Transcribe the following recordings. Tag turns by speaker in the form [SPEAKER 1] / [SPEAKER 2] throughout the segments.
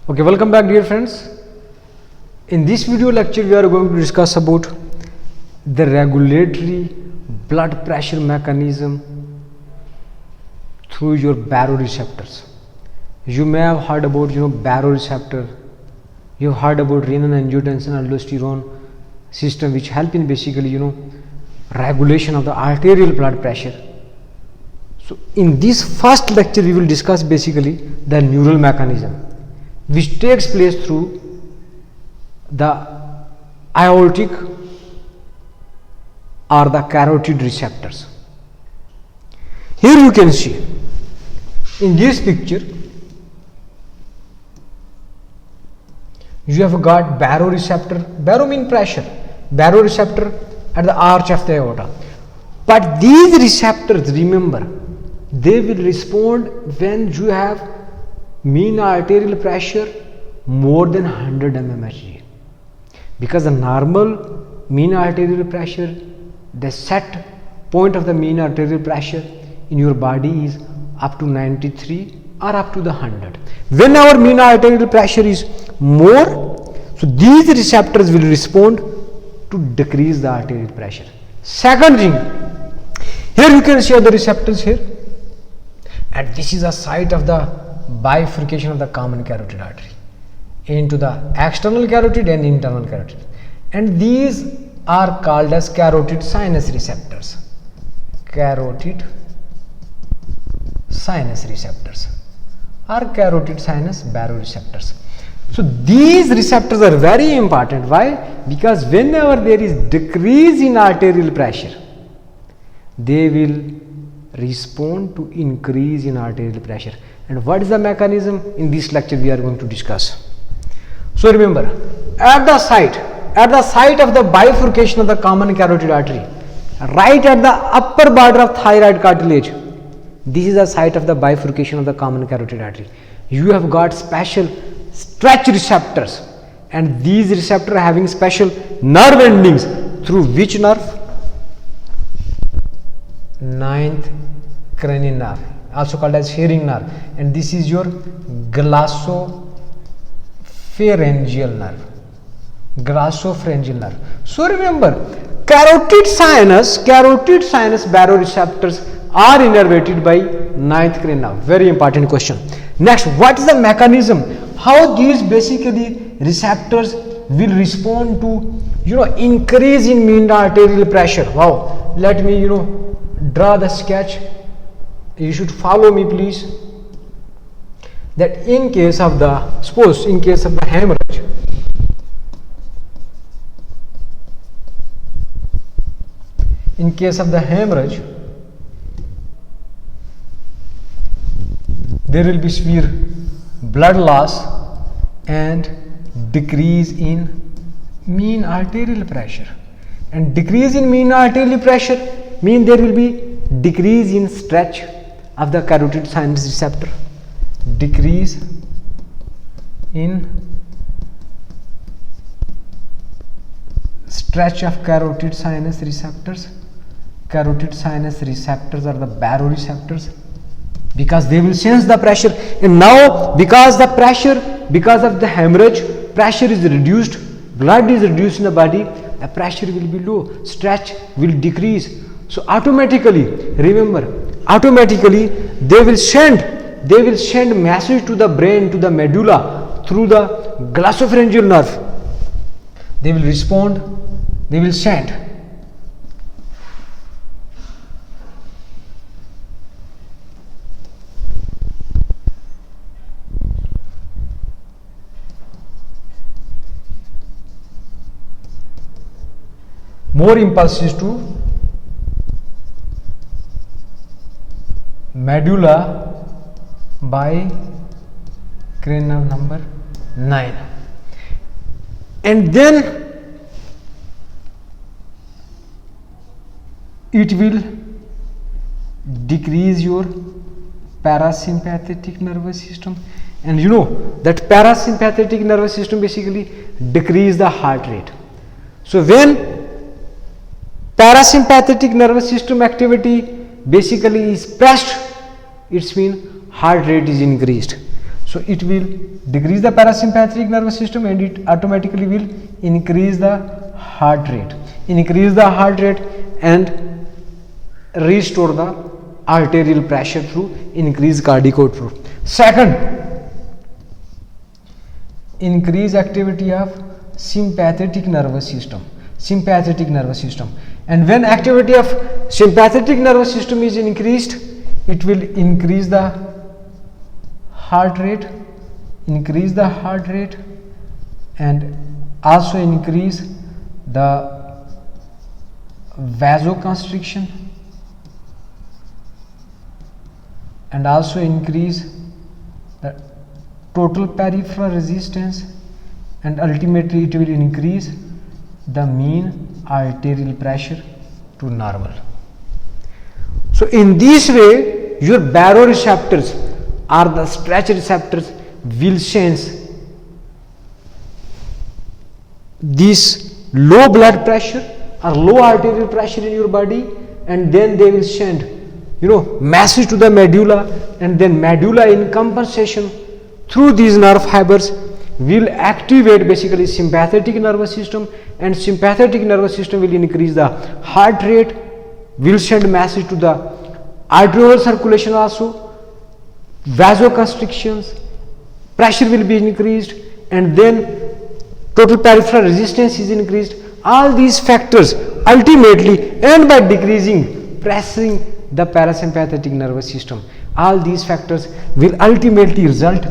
[SPEAKER 1] Okay, welcome back dear friends. In this video lecture we are going to discuss about the regulatory blood pressure mechanism through your baroreceptors. You may have heard about baroreceptor. You have heard about renin-angiotensin aldosterone system which help in basically regulation of the arterial blood pressure. So in this first lecture we will discuss basically the neural mechanism which takes place through the aortic or the carotid receptors. Here you can see in this picture you have got baroreceptor. Baro means pressure. Baroreceptor at the arch of the aorta. But these receptors, remember, they will respond when you have mean arterial pressure more than 100 mmHg, because the normal mean arterial pressure, the set point of the mean arterial pressure in your body is up to 93 or up to the 100. When our mean arterial pressure is more, so these receptors will respond to decrease the arterial pressure. Second thing, here you can see the receptors here, and this is a site of the bifurcation of the common carotid artery into the external carotid and internal carotid, and these are called as carotid sinus receptors. Carotid sinus receptors or carotid sinus baroreceptors. So these receptors are very important. Why? Because whenever there is decrease in arterial pressure, they will respond to increase in arterial pressure. And what is the mechanism? In this lecture we are going to discuss. So remember, at the site of the bifurcation of the common carotid artery, right at the upper border of thyroid cartilage, this is the site of the bifurcation of the common carotid artery. You have got special stretch receptors, and these receptors are having special nerve endings through which nerve? Ninth cranial nerve, also called as hearing nerve, and this is your glossopharyngeal nerve. Glossopharyngeal nerve. So remember, carotid sinus baroreceptors are innervated by ninth cranial nerve. Very important question. Next, what is the mechanism? How these basically receptors will respond to increase in mean arterial pressure? Wow. Let me draw the sketch. You should follow me please. That in case of the hemorrhage, there will be severe blood loss and decrease in mean arterial pressure. And decrease in mean arterial pressure means there will be decrease in stretch of the carotid sinus receptor. Decrease in stretch of carotid sinus receptors. Carotid sinus receptors are the baroreceptors, because they will sense the pressure. And now because of the hemorrhage, pressure is reduced, blood is reduced in the body, the pressure will be low, stretch will decrease. So automatically, remember, they will send message to the brain, to the medulla through the glossopharyngeal nerve. They will respond, they will send. More impulses to medulla by cranial number 9, and then it will decrease your parasympathetic nervous system, and that parasympathetic nervous system basically decrease the heart rate. So when parasympathetic nervous system activity basically is pressed, it means heart rate is increased. So it will decrease the parasympathetic nervous system and it automatically will increase the heart rate. Increase the heart rate and restore the arterial pressure through increased cardiac output. Second, increase activity of sympathetic nervous system. Sympathetic nervous system. And when activity of sympathetic nervous system is increased, it will increase the heart rate, and also increase the vasoconstriction, and also increase the total peripheral resistance, and ultimately it will increase the mean arterial pressure to normal. So in this way, your baroreceptors or the stretch receptors will sense this low blood pressure or low arterial pressure in your body, and then they will send message to the medulla, and then medulla in compensation through these nerve fibers will activate basically sympathetic nervous system, and sympathetic nervous system will increase the heart rate, will send message to the arterial circulation also, vasoconstrictions, pressure will be increased, and then total peripheral resistance is increased. All these factors ultimately, and by pressing the parasympathetic nervous system, all these factors will ultimately result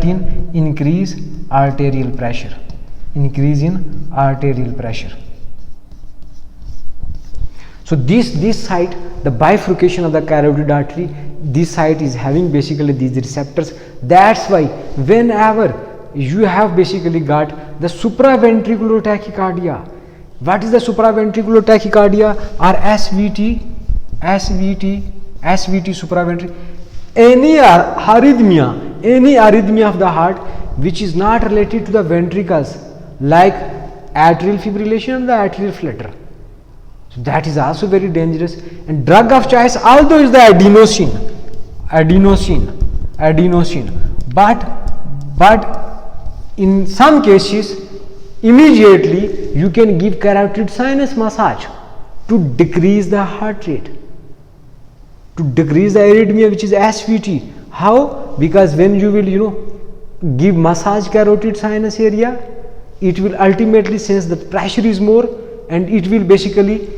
[SPEAKER 1] in increase arterial pressure. So this site, the bifurcation of the carotid artery, this site is having basically these receptors. That's why whenever you have basically got the supraventricular tachycardia, what is the supraventricular tachycardia or SVT supraventricular, any arrhythmia of the heart which is not related to the ventricles, like atrial fibrillation and the atrial flutter. So that is also very dangerous. And drug of choice although is the adenosine, but in some cases immediately you can give carotid sinus massage to decrease the heart rate, to decrease the arrhythmia which is SVT. How? Because when you will give massage carotid sinus area, it will ultimately sense that pressure is more, and it will basically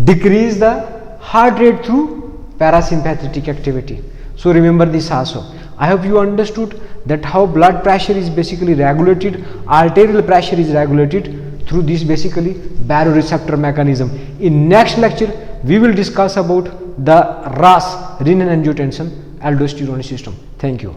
[SPEAKER 1] decrease the heart rate through parasympathetic activity. So remember this also. I hope you understood that how blood pressure is basically regulated, arterial pressure is regulated through this basically baroreceptor mechanism. In next lecture we will discuss about the RAS, renin-angiotensin aldosterone system. Thank you.